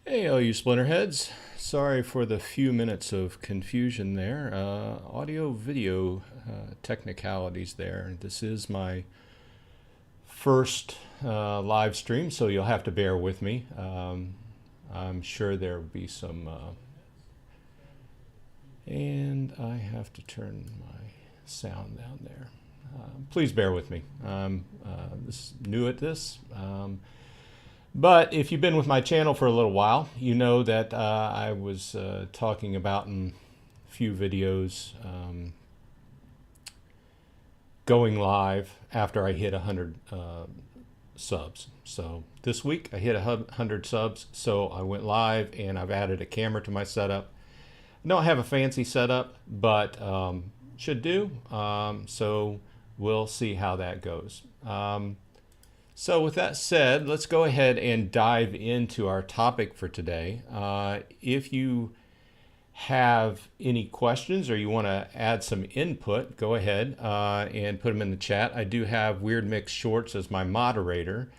Hey, all you Splinterheads. Sorry for the few minutes of confusion there. Audio video technicalities there. This is my first live stream, so you'll have to bear with me. I'm sure there will be some. And I have to turn my sound down there. Please bear with me. I'm new at this. But if you've been with my channel for a little while, you know that I was talking about in a few videos going live after I hit 100 subs. So this week I hit 100 subs, so I went live and I've added a camera to my setup. I don't have a fancy setup, but should do. So we'll see how that goes. So with that said, let's go ahead and dive into our topic for today. If you have any questions or you want to add some input, go ahead and put them in the chat. I do have Weird Mix Shorts as my moderator.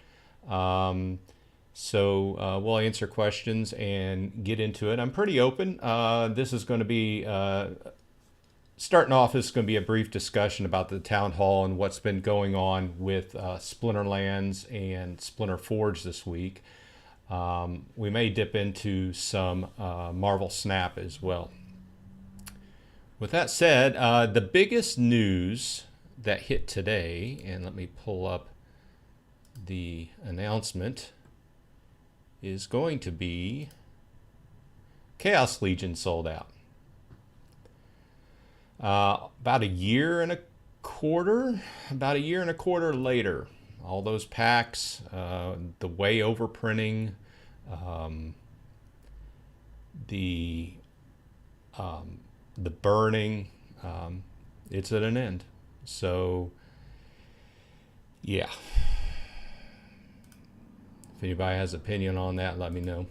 So we'll answer questions and get into it. I'm pretty open. This is going to be starting off, this is going to be a brief discussion about the town hall and what's been going on with Splinterlands and Splinterforge this week. We may dip into some Marvel Snap as well. With that said, the biggest news that hit today, and let me pull up the announcement, is going to be Chaos Legion sold out. About a year and a quarter later, all those packs, the way overprinting, the burning, it's at an end. So yeah, if anybody has opinion on that, let me know.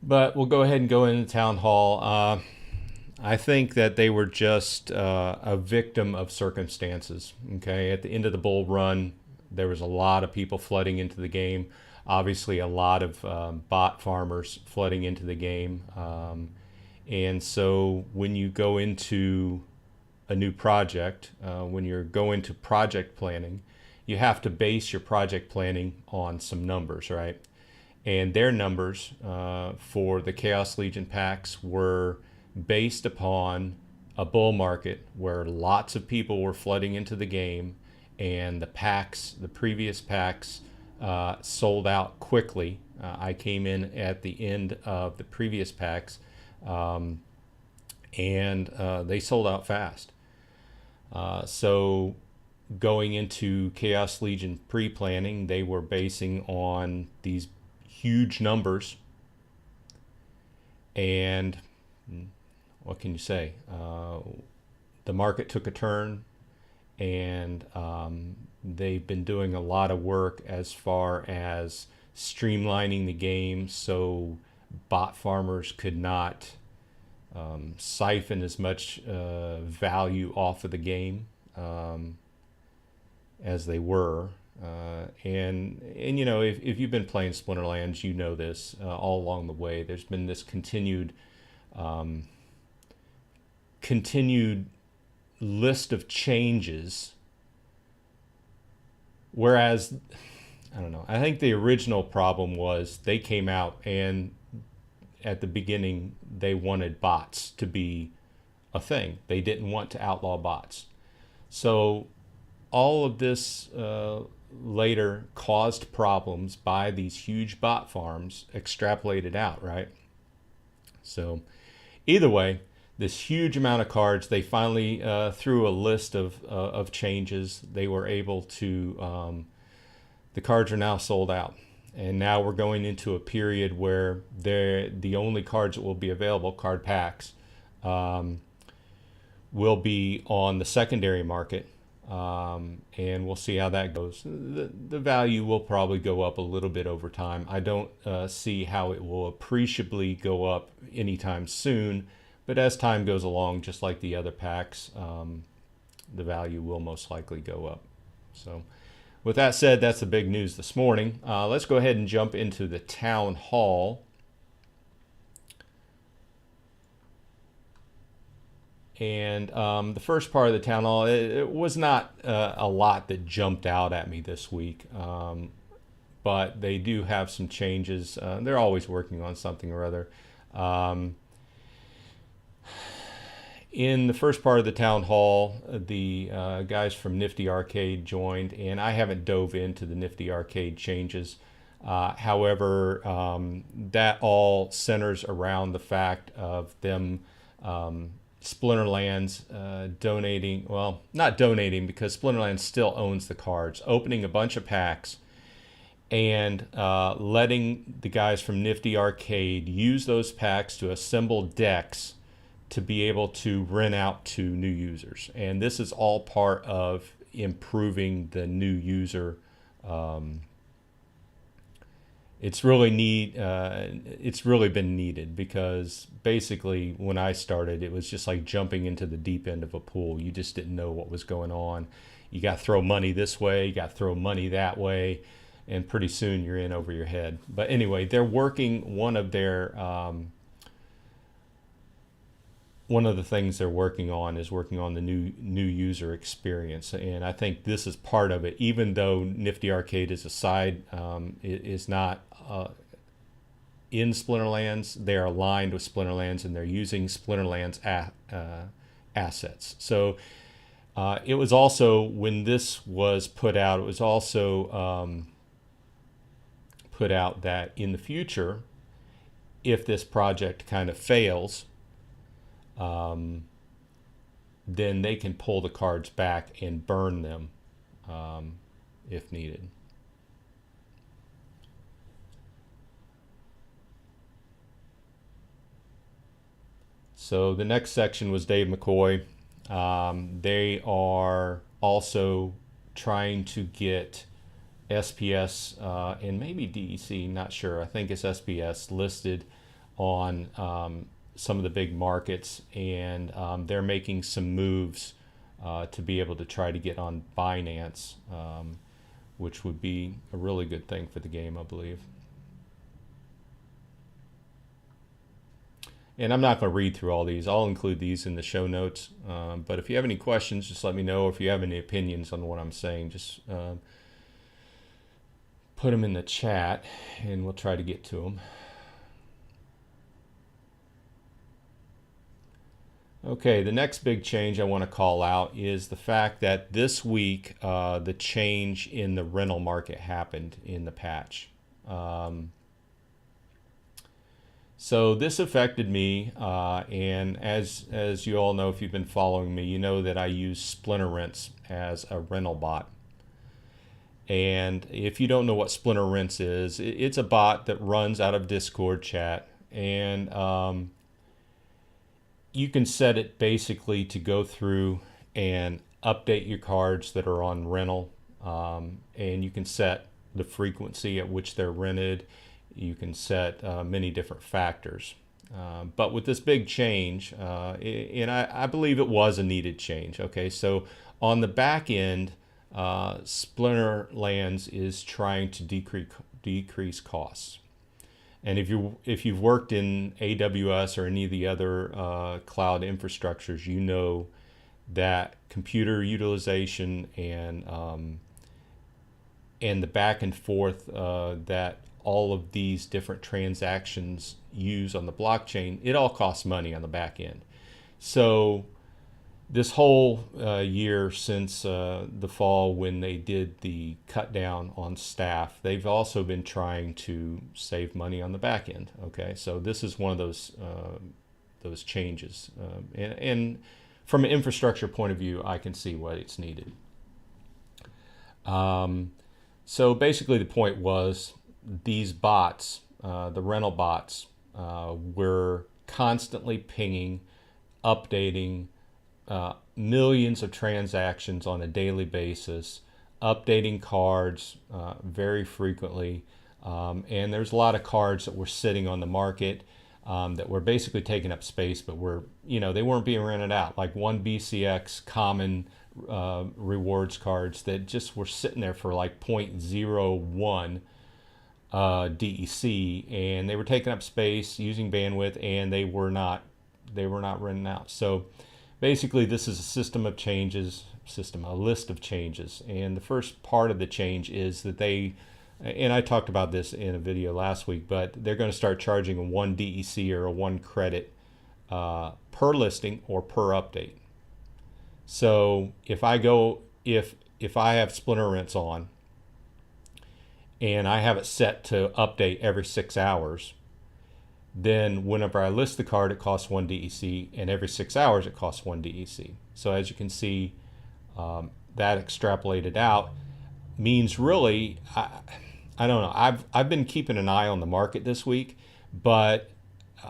But we'll go ahead and go into town hall. I think that they were just a victim of circumstances. Okay, at the end of the bull run, there was a lot of people flooding into the game. Obviously, a lot of bot farmers flooding into the game. And so when you go into a new project, when you're going to project planning, you have to base your project planning on some numbers, right? And their numbers for the Chaos Legion packs were based upon a bull market where lots of people were flooding into the game, and the previous packs sold out quickly. I came in at the end of the previous packs, and they sold out fast. So going into Chaos Legion pre-planning, they were basing on these huge numbers, and what can you say? The market took a turn, and they've been doing a lot of work as far as streamlining the game so bot farmers could not siphon as much value off of the game as they were. And you know, if you've been playing Splinterlands, you know this all along the way. There's been this continued list of changes. Whereas, I don't know, I think the original problem was they came out and at the beginning they wanted bots to be a thing. They didn't want to outlaw bots. So all of this later caused problems by these huge bot farms extrapolated out, right? So either way, this huge amount of cards, they finally through a list of changes, they were able to, the cards are now sold out. And now we're going into a period where the only cards that will be available, card packs, will be on the secondary market. And we'll see how that goes. The value will probably go up a little bit over time. I don't see how it will appreciably go up anytime soon, but as time goes along, just like the other packs, the value will most likely go up. So With that said, that's the big news this morning. Let's go ahead and jump into the town hall. And the first part of the town hall, it was not a lot that jumped out at me this week. But they do have some changes. They're always working on something or other. In the first part of the town hall, the guys from Nifty Arcade joined, and I haven't dove into the Nifty Arcade changes. However, that all centers around the fact of them Splinterlands donating, well, not donating because Splinterlands still owns the cards, opening a bunch of packs and letting the guys from Nifty Arcade use those packs to assemble decks to be able to rent out to new users. And this is all part of improving the new user. It's really it's really been needed, because basically when I started, it was just like jumping into the deep end of a pool. You just didn't know what was going on. You got to throw money this way, you got to throw money that way, and pretty soon you're in over your head. But anyway, they're working, one of the things they're working on is working on the new user experience, and I think this is part of it. Even though Nifty Arcade is a side, it is not in Splinterlands. They are aligned with Splinterlands, and they're using Splinterlands assets. So it was also, when this was put out, it was also put out that in the future, if this project kind of fails, then they can pull the cards back and burn them if needed. So the next section was Dave McCoy. They are also trying to get SPS and maybe DEC, not sure. I think it's SPS listed on some of the big markets, and they're making some moves to be able to try to get on Binance, which would be a really good thing for the game, I believe. And I'm not going to read through all these. I'll include these in the show notes. But if you have any questions, just let me know. If you have any opinions on what I'm saying, just put them in the chat, and we'll try to get to them. Okay, the next big change I want to call out is the fact that this week the change in the rental market happened in the patch. So this affected me, and as you all know, if you've been following me, you know that I use Splinter Rents as a rental bot. And if you don't know what Splinter Rents is, it's a bot that runs out of Discord chat, and you can set it basically to go through and update your cards that are on rental, and you can set the frequency at which they're rented. You can set many different factors. But with this big change, and I believe it was a needed change. Okay, so on the back end, Splinterlands is trying to decrease costs. And if you've worked in AWS or any of the other cloud infrastructures, you know that computer utilization and the back and forth that all of these different transactions use on the blockchain, it all costs money on the back end. So this whole year since the fall, when they did the cut down on staff, they've also been trying to save money on the back end. Okay, so this is one of those changes, and from an infrastructure point of view, I can see why it's needed. So basically, the point was these bots, the rental bots, were constantly pinging, updating millions of transactions on a daily basis, updating cards very frequently, and there's a lot of cards that were sitting on the market that were basically taking up space, but they weren't being rented out. Like one BCX common rewards cards that just were sitting there for like 0.01 DEC, and they were taking up space, using bandwidth, and they were not running out. So basically, this is a a list of changes, and the first part of the change is that and I talked about this in a video last week, but they're going to start charging a 1 DEC or a 1 credit per listing or per update. So if I have Splinterlands on and I have it set to update every 6 hours, then whenever I list the card, it costs 1 DEC, and every 6 hours it costs 1 DEC. So as you can see, that extrapolated out means really, I don't know. I've been keeping an eye on the market this week, but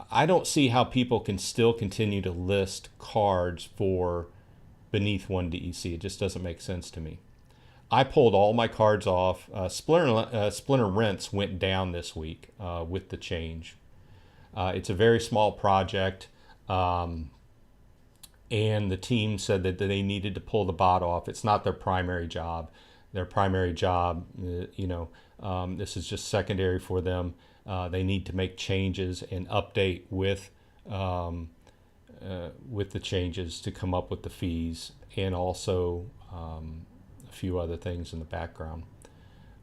I don't see how people can still continue to list cards for beneath 1 DEC. It just doesn't make sense to me. I pulled all my cards off. Splinter Rents went down this week with the change. It's a very small project, and the team said that they needed to pull the bot off. It's not their primary job. Their primary job, this is just secondary for them. They need to make changes and update with the changes to come up with the fees, and also a few other things in the background.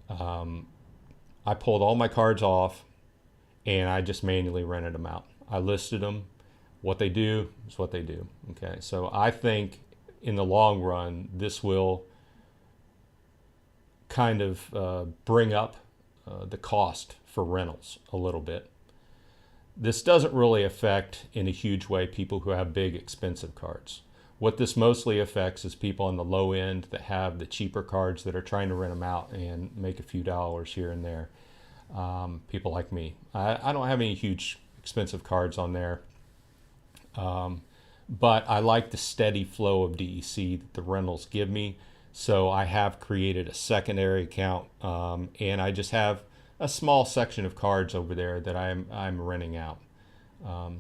I pulled all my cards off, and I just manually rented them out. I listed them. What they do is what they do. Okay, so I think in the long run, this will kind of bring up the cost for rentals a little bit. This doesn't really affect in a huge way people who have big expensive cards. What this mostly affects is people on the low end that have the cheaper cards that are trying to rent them out and make a few dollars here and there. People like me. I don't have any huge expensive cards on there, but I like the steady flow of DEC that the rentals give me. So I have created a secondary account, and I just have a small section of cards over there that I'm renting out.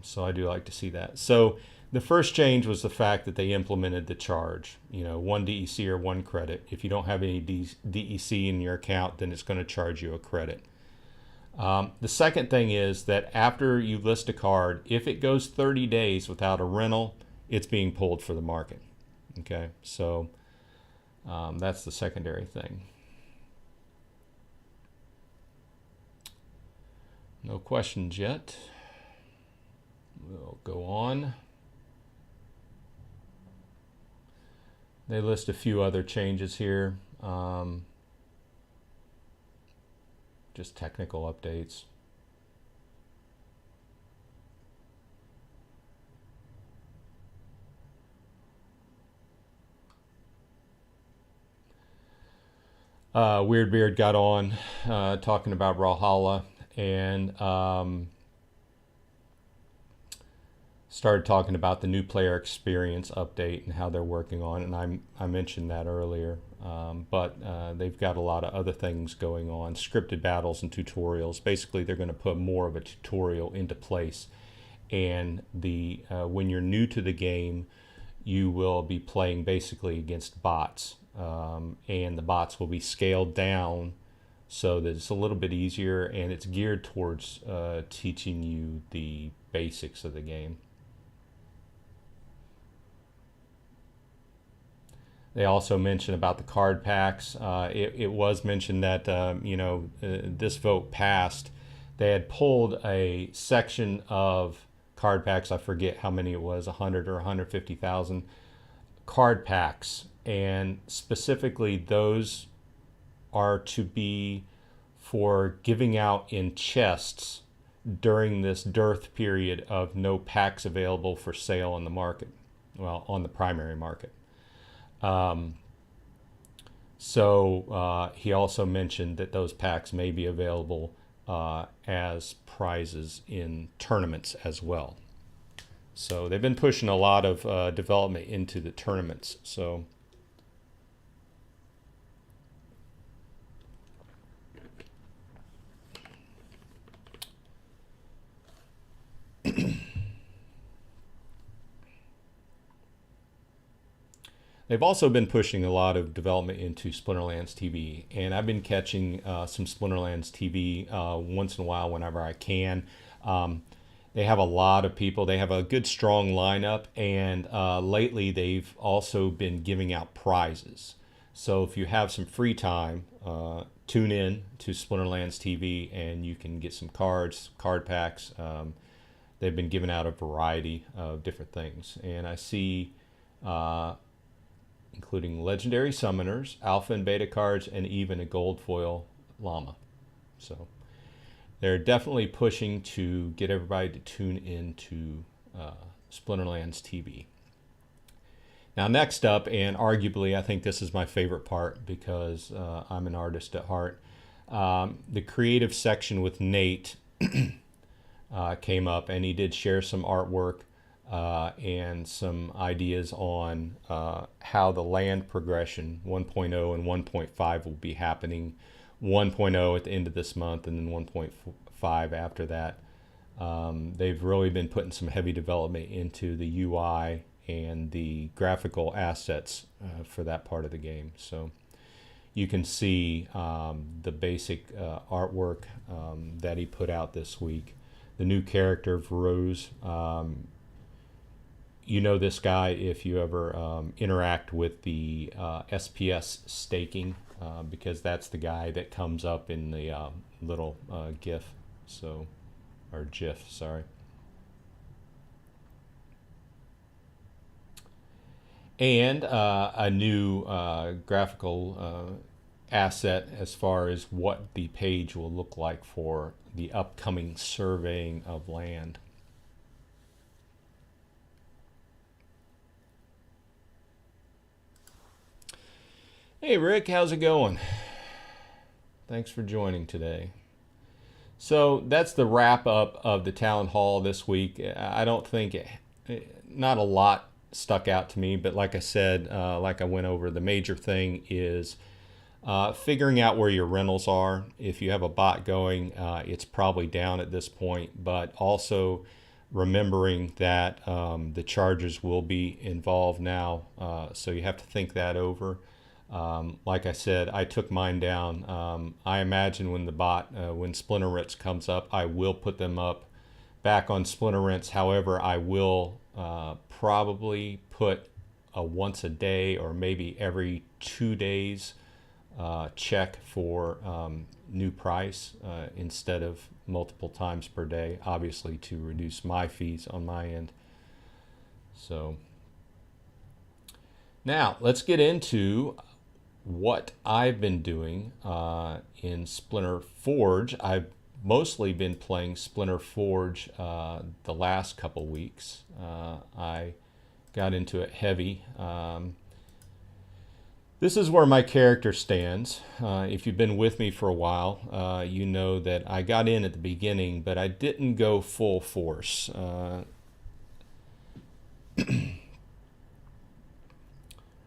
So I do like to see that. So the first change was the fact that they implemented the charge, 1 DEC or 1 credit. If you don't have any DEC in your account, then it's going to charge you a credit. The second thing is that after you list a card, if it goes 30 days without a rental, it's being pulled for the market. Okay, so that's the secondary thing. No questions yet. We'll go on. They list a few other changes here. Just technical updates. Weirdbeard got on talking about Brawlhalla, and started talking about the new player experience update and how they're working on it, and I mentioned that earlier. But they've got a lot of other things going on, scripted battles and tutorials. Basically, they're going to put more of a tutorial into place, and when you're new to the game, you will be playing basically against bots, and the bots will be scaled down so that it's a little bit easier, and it's geared towards teaching you the basics of the game. They also mentioned about the card packs. It was mentioned that this vote passed. They had pulled a section of card packs. I forget how many it was, 100 or 150,000 card packs, and specifically those are to be for giving out in chests during this dearth period of no packs available for sale on the market, on the primary market. So he also mentioned that those packs may be available as prizes in tournaments as well. So they've been pushing a lot of development into the tournaments. So They've also been pushing a lot of development into Splinterlands TV, and I've been catching some Splinterlands TV once in a while whenever I can. They have a lot of people. They have a good, strong lineup, and lately they've also been giving out prizes. So if you have some free time, tune in to Splinterlands TV, and you can get some cards, card packs. They've been giving out a variety of different things, and I see, including legendary summoners, alpha and beta cards, and even a gold foil llama. So they're definitely pushing to get everybody to tune into Splinterlands TV. Now, next up, and arguably I think this is my favorite part because I'm an artist at heart, the creative section with Nate came up, and he did share some artwork and some ideas on how the land progression 1.0 and 1.5 will be happening. 1.0 at the end of this month, and then 1.5 after that. They've really been putting some heavy development into the UI and the graphical assets for that part of the game. So you can see the basic artwork that he put out this week. The new character of Rose. You know this guy if you ever interact with the SPS staking, because that's the guy that comes up in the little GIF, or GIF, sorry. And a new graphical asset as far as what the page will look like for the upcoming surveying of land. Hey Rick, how's it going? Thanks for joining today. So that's the wrap up of the town hall this week. I don't think not a lot stuck out to me, but like I said, like I went over, the major thing is figuring out where your rentals are. If you have a bot going, it's probably down at this point, but also remembering that the charges will be involved now, so you have to think that over. Like I said, I took mine down. I imagine when the bot, when Splinterheads comes up, I will put them up back on Splinterheads. However, I will probably put a once a day or maybe every 2 days check for new price instead of multiple times per day, obviously to reduce my fees on my end. So now let's get into what I've been doing in Splinterforge. I've mostly been playing Splinterforge the last couple weeks. I got into it heavy. This is where my character stands. If you've been with me for a while, you know that I got in at the beginning, but I didn't go full force.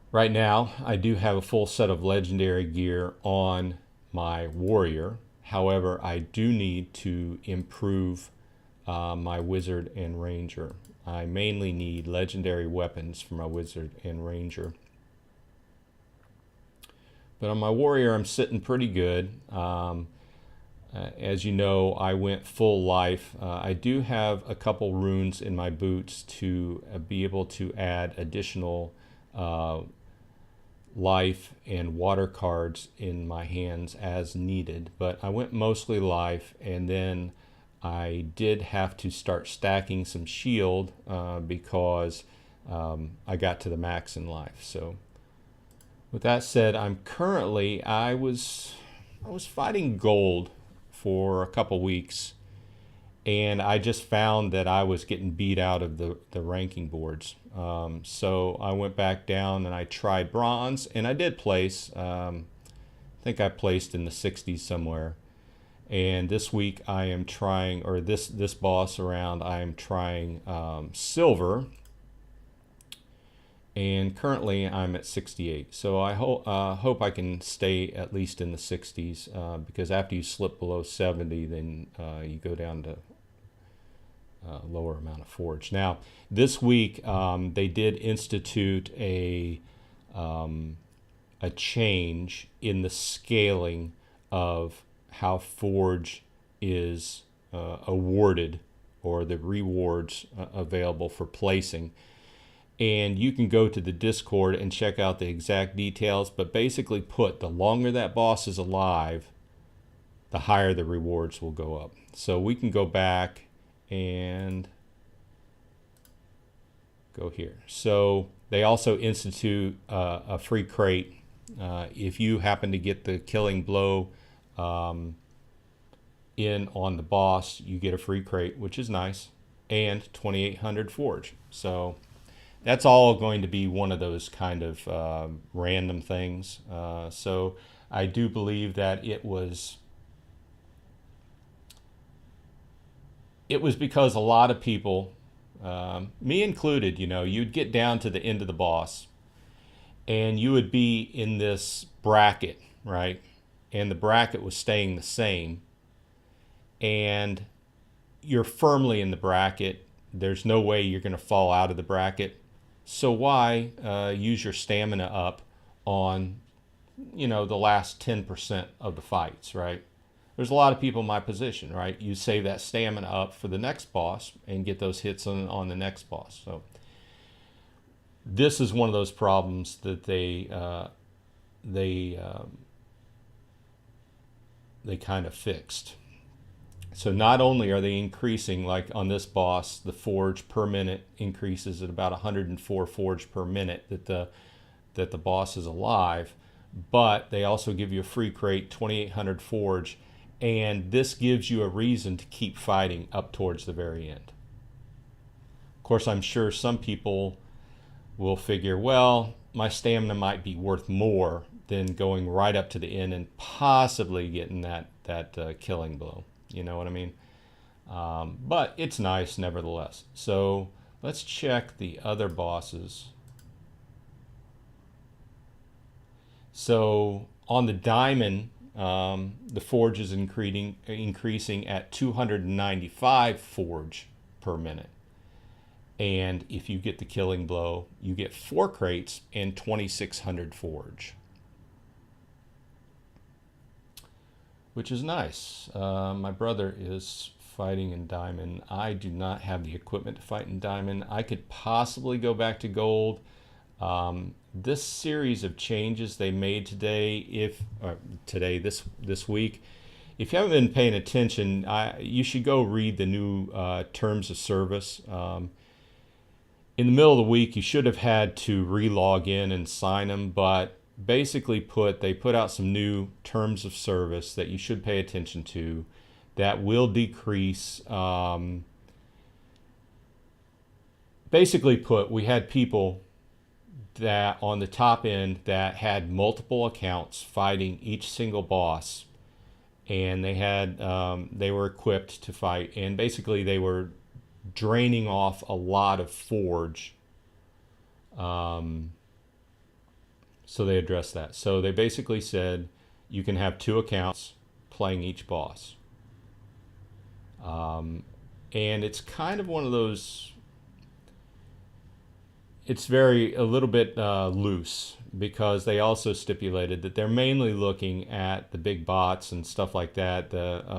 Right now, I do have a full set of legendary gear on my warrior. However, I do need to improve my wizard and ranger. I mainly need legendary weapons for my wizard and ranger. But on my warrior, I'm sitting pretty good. As you know, I went full life. I do have a couple runes in my boots to be able to add additional life and water cards in my hands as needed, but I went mostly life, and then I did have to start stacking some shield because I got to the max in life. So with that said, I'm currently, I was fighting gold for a couple weeks, and I just found that I was getting beat out of the ranking boards. So I went back down and I tried bronze, and I did place. I think I placed in the 60s somewhere. And this week I am trying, or this boss around, I am trying silver. And currently I'm at 68. So I hope I can stay at least in the 60s, because after you slip below 70, then you go down to lower amount of forge. Now, this week they did institute a a change in the scaling of how Forge is awarded, or the rewards available for placing. And you can go to the Discord and check out the exact details, but basically put, the longer that boss is alive, the higher the rewards will go up. So we can go back and go here. So they also institute a free crate. If you happen to get the killing blow in on the boss, you get a free crate, which is nice, and 2800 forge. So that's all going to be one of those kind of random things. So I do believe that it was because a lot of people, me included, you'd get down to the end of the boss and you would be in this bracket, right? And the bracket was staying the same. And you're firmly in the bracket. There's no way you're going to fall out of the bracket. So why use your stamina up on, the last 10% of the fights, right? There's a lot of people in my position, right? You save that stamina up for the next boss and get those hits on the next boss. So this is one of those problems that they kind of fixed. So not only are they increasing, like on this boss, the forge per minute increases at about 104 forge per minute that the boss is alive, but they also give you a free crate, 2800 forge, and this gives you a reason to keep fighting up towards the very end. Of course, I'm sure some people will figure, well, my stamina might be worth more than going right up to the end and possibly getting that killing blow. You know what I mean? But it's nice nevertheless. So let's check the other bosses. So on the diamond, the forge is increasing at 295 forge per minute. And if you get the killing blow, you get 4 crates and 2600 forge, which is nice. My brother is fighting in diamond. I do not have the equipment to fight in diamond. I could possibly go back to gold. This series of changes they made this week, if you haven't been paying attention, you should go read the new terms of service. In the middle of the week, you should have had to re-log in and sign them, but basically they put out some new terms of service that you should pay attention to that will decrease. Basically we had people that on the top end that had multiple accounts fighting each single boss, and they were equipped to fight, and basically they were draining off a lot of forge. So they addressed that. So they basically said you can have 2 accounts playing each boss. And it's kind of one of those, it's a little bit loose, because they also stipulated that they're mainly looking at the big bots and stuff like that. They're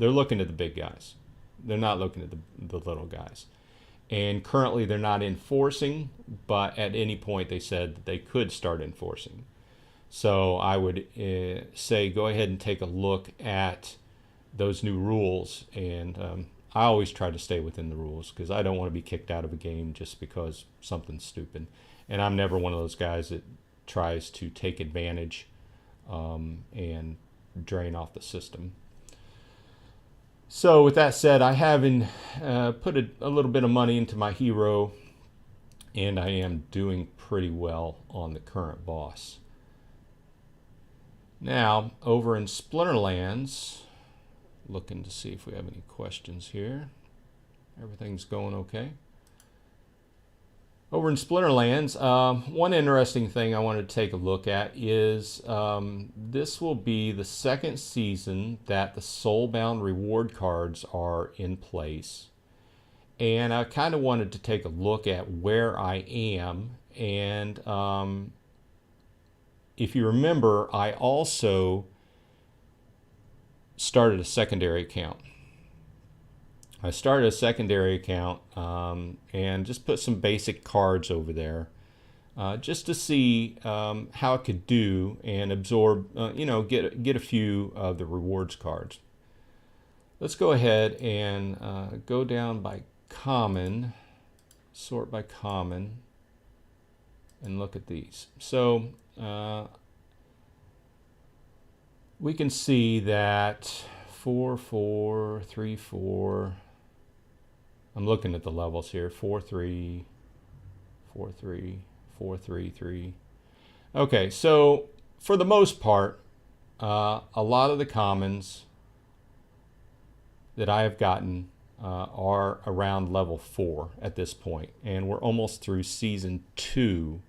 looking at the big guys. They're not looking at the little guys. And currently they're not enforcing, but at any point they said that they could start enforcing. So I would say go ahead and take a look at those new rules. And I always try to stay within the rules, because I don't want to be kicked out of a game just because something's stupid. And I'm never one of those guys that tries to take advantage and drain off the system. So with that said, I have put a little bit of money into my hero, and I am doing pretty well on the current boss. Now, over in Splinterlands, looking to see if we have any questions here. Everything's going okay. Over in Splinterlands, one interesting thing I wanted to take a look at is this will be the second season that the Soulbound reward cards are in place. And I kind of wanted to take a look at where I am and if you remember, I also started a secondary account. I started a secondary account and just put some basic cards over there just to see how it could do and absorb, get a few of the rewards cards. Let's go ahead and go down by common, sort by common, and look at these. So we can see that 4, 4, 3, 4. I'm looking at the levels here. 4, 3, 4, 3, 4, 3, 3. Okay, so for the most part, a lot of the commons that I have gotten are around level 4 at this point, and we're almost through season 2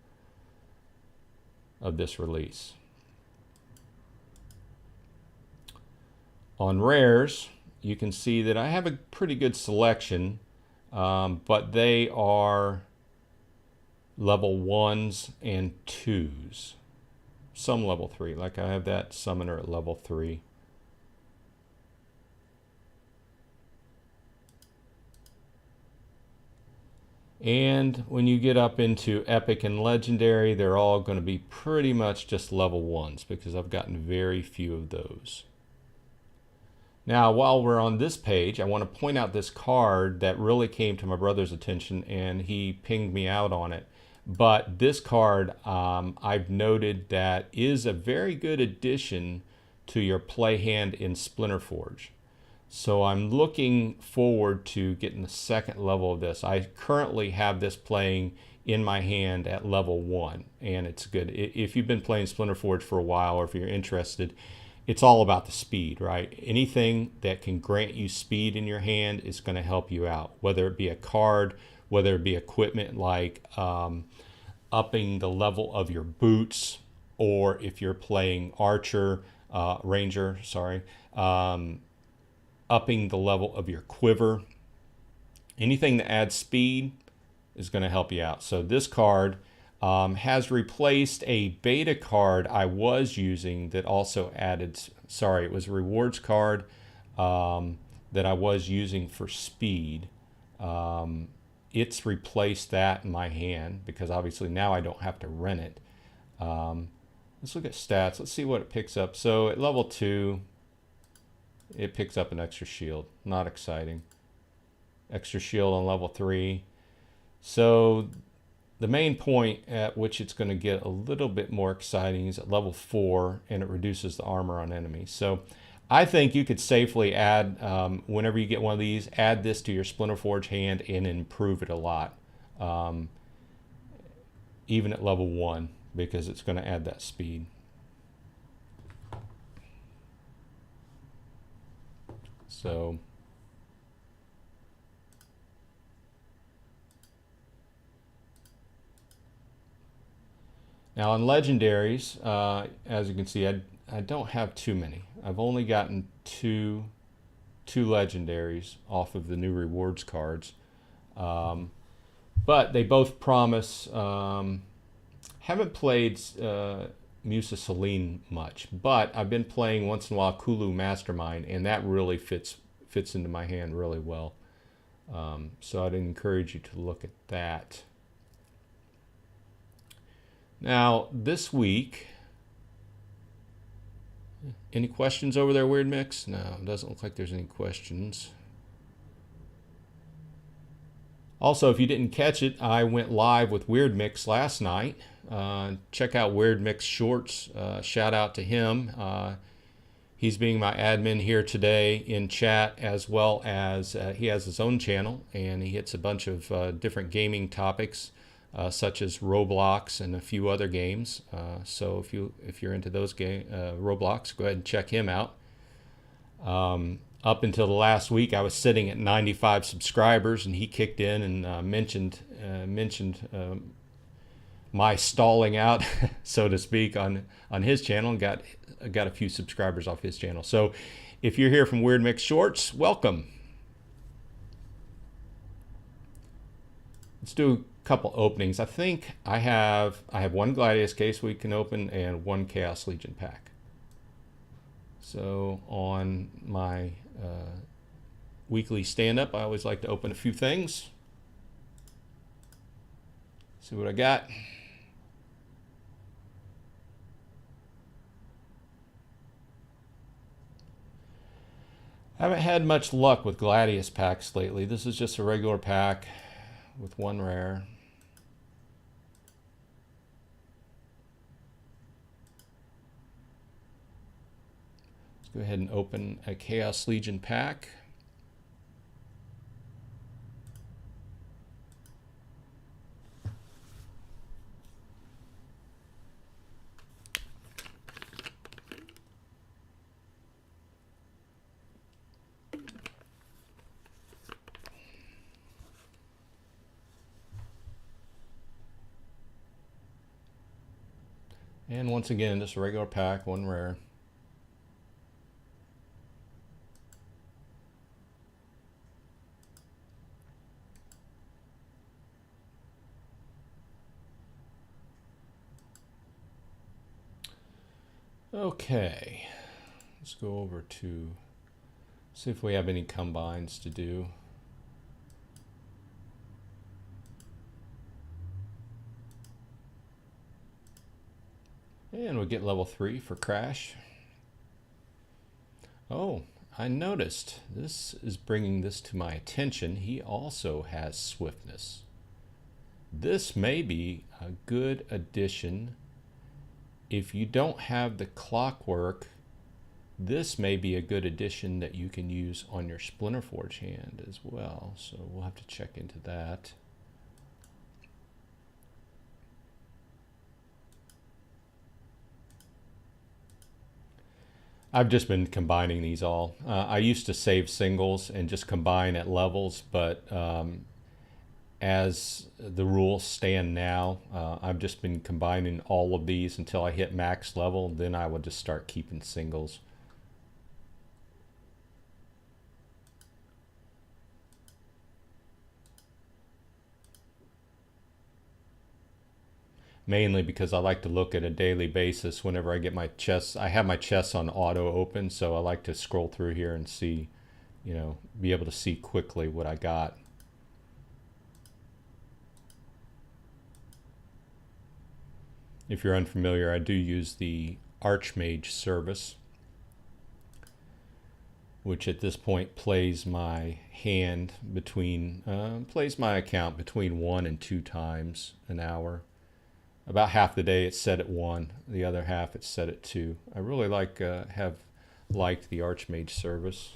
of this release. On rares, you can see that I have a pretty good selection, but they are level 1s and 2s. Some level 3, like I have that summoner at level 3. And when you get up into epic and legendary, they're all going to be pretty much just level 1s because I've gotten very few of those. Now, while we're on this page, I want to point out this card that really came to my brother's attention, and he pinged me out on it. But this card, I've noted that is a very good addition to your play hand in Splinterforge. So I'm looking forward to getting the second level of this. I currently have this playing in my hand at level 1, and it's good. If you've been playing Splinterforge for a while, or if you're interested, it's all about the speed, right? Anything that can grant you speed in your hand is going to help you out, whether it be a card, whether it be equipment like upping the level of your boots, or if you're playing ranger, upping the level of your quiver. Anything that adds speed is going to help you out. So this card has replaced a beta card I was using that also added, it was a rewards card that I was using for speed. It's replaced that in my hand because obviously now I don't have to rent it. Let's look at stats. Let's see what it picks up. So at level 2, it picks up an extra shield. Not exciting. Extra shield on level 3. So the main point at which it's going to get a little bit more exciting is at level 4, and it reduces the armor on enemies. So I think you could safely add, whenever you get one of these, add this to your Splinterforge hand and improve it a lot. Even at level 1, because it's going to add that speed. So now on legendaries, as you can see, I don't have too many. I've only gotten two legendaries off of the new rewards cards, but they both promise. Haven't played Musa Celine much, but I've been playing once in a while Kulu Mastermind, and that really fits into my hand really well. So I'd encourage you to look at that. Now this week, any questions over there, Weird Mix? No, it doesn't look like there's any questions. Also, if you didn't catch it, I went live with Weird Mix last night. Check out Weird Mix Shorts. Shout out to him. He's being my admin here today in chat, as well as he has his own channel, and he hits a bunch of different gaming topics, such as Roblox and a few other games. So if you're into those Roblox, go ahead and check him out. Up until the last week, I was sitting at 95 subscribers, and he kicked in and mentioned my stalling out, so to speak, on his channel, and got a few subscribers off his channel. So if you're here from Weird Mix Shorts, welcome. Let's do a couple openings. I think I have one Gladius case we can open and one Chaos Legion pack. So on my weekly stand-up, I always like to open a few things. See what I got. I haven't had much luck with Gladius packs lately. This is just a regular pack with one rare. Let's go ahead and open a Chaos Legion pack. And once again, just a regular pack, one rare. Okay, let's go over to see if we have any combines to do. And we'll get level 3 for Crash. Oh, I noticed this is bringing this to my attention. He also has swiftness. This may be a good addition. If you don't have the clockwork, this may be a good addition that you can use on your Splinterforge hand as well. So we'll have to check into that. I've just been combining these all. I used to save singles and just combine at levels, but as the rules stand now, I've just been combining all of these until I hit max level. Then I would just start keeping singles. Mainly because I like to look at a daily basis whenever I get my chests. I have my chests on auto open, so I like to scroll through here and see, you know, be able to see quickly what I got. If you're unfamiliar, I do use the Archmage service, which at this point plays my hand between, plays my account between 1 and 2 times an hour. About half the day it's set at 1, the other half it's set at 2. I really have liked the Archmage service.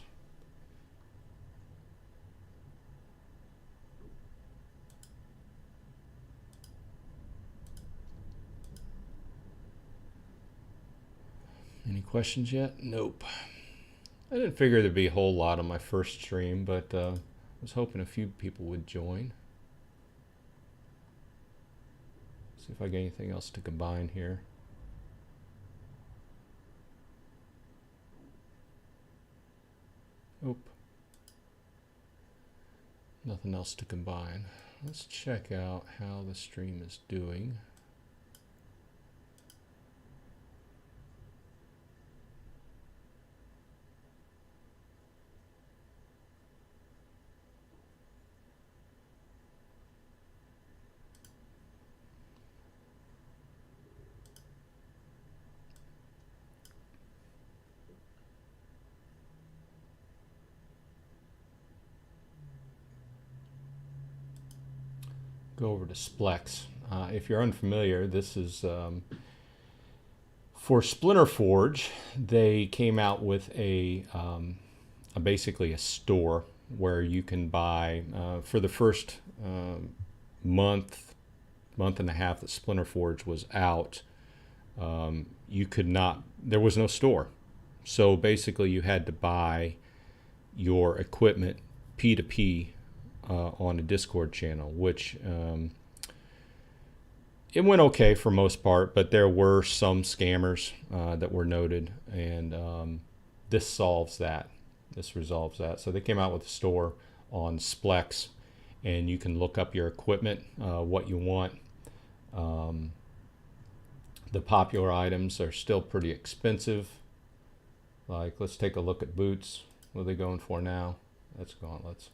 Any questions yet? Nope. I didn't figure there'd be a whole lot on my first stream, but I was hoping a few people would join. See if I get anything else to combine here. Oop. Nothing else to combine. Let's check out how the stream is doing. Go over to Splex. If you're unfamiliar, this is for Splinterforge. They came out with basically a store where you can buy for the first month and a half that Splinterforge was out. You could not. There was no store, so basically you had to buy your equipment P2P. On a Discord channel, which it went okay for most part, but there were some scammers that were noted, and this solves that. This resolves that. So they came out with a store on Splex, and you can look up your equipment, what you want. The popular items are still pretty expensive. Like, let's take a look at boots. What are they going for now? That's gauntlets.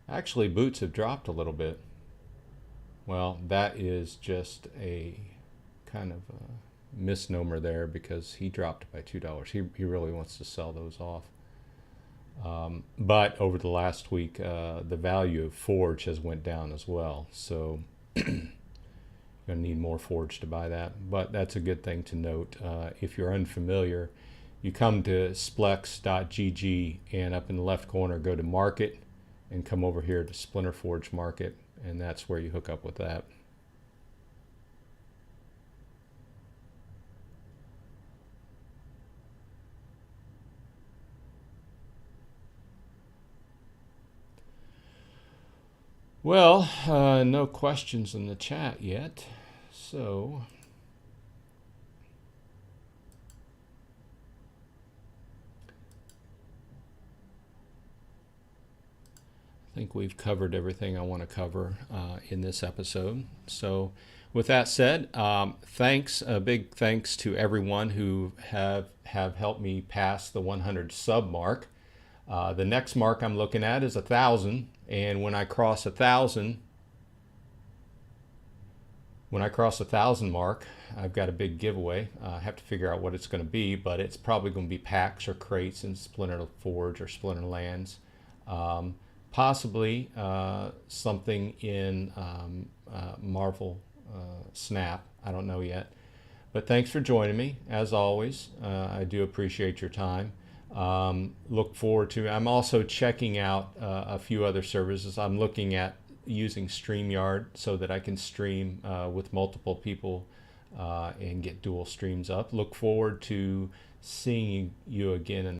Actually, boots have dropped a little bit. Well, that is just a kind of a misnomer there, because he dropped by $2. He really wants to sell those off. But over the last week, the value of forge has went down as well. So you're going to need more forge to buy that. But that's a good thing to note. If you're unfamiliar, you come to splex.gg, and up in the left corner, go to market, and come over here to Splinterforge market, and that's where you hook up with that. Well, no questions in the chat yet, so I think we've covered everything I want to cover in this episode. So with that said, thanks, a big thanks to everyone who have helped me pass the 100 sub mark. The next mark I'm looking at is 1,000, and when I cross 1,000 mark, I've got a big giveaway. I have to figure out what it's going to be, but it's probably going to be packs or crates in Splinterforge or Splinterlands. Possibly something in Marvel Snap. I don't know yet. But thanks for joining me, as always. I do appreciate your time. Look forward to, I'm also checking out a few other services. I'm looking at using StreamYard so that I can stream with multiple people and get dual streams up. Look forward to seeing you again in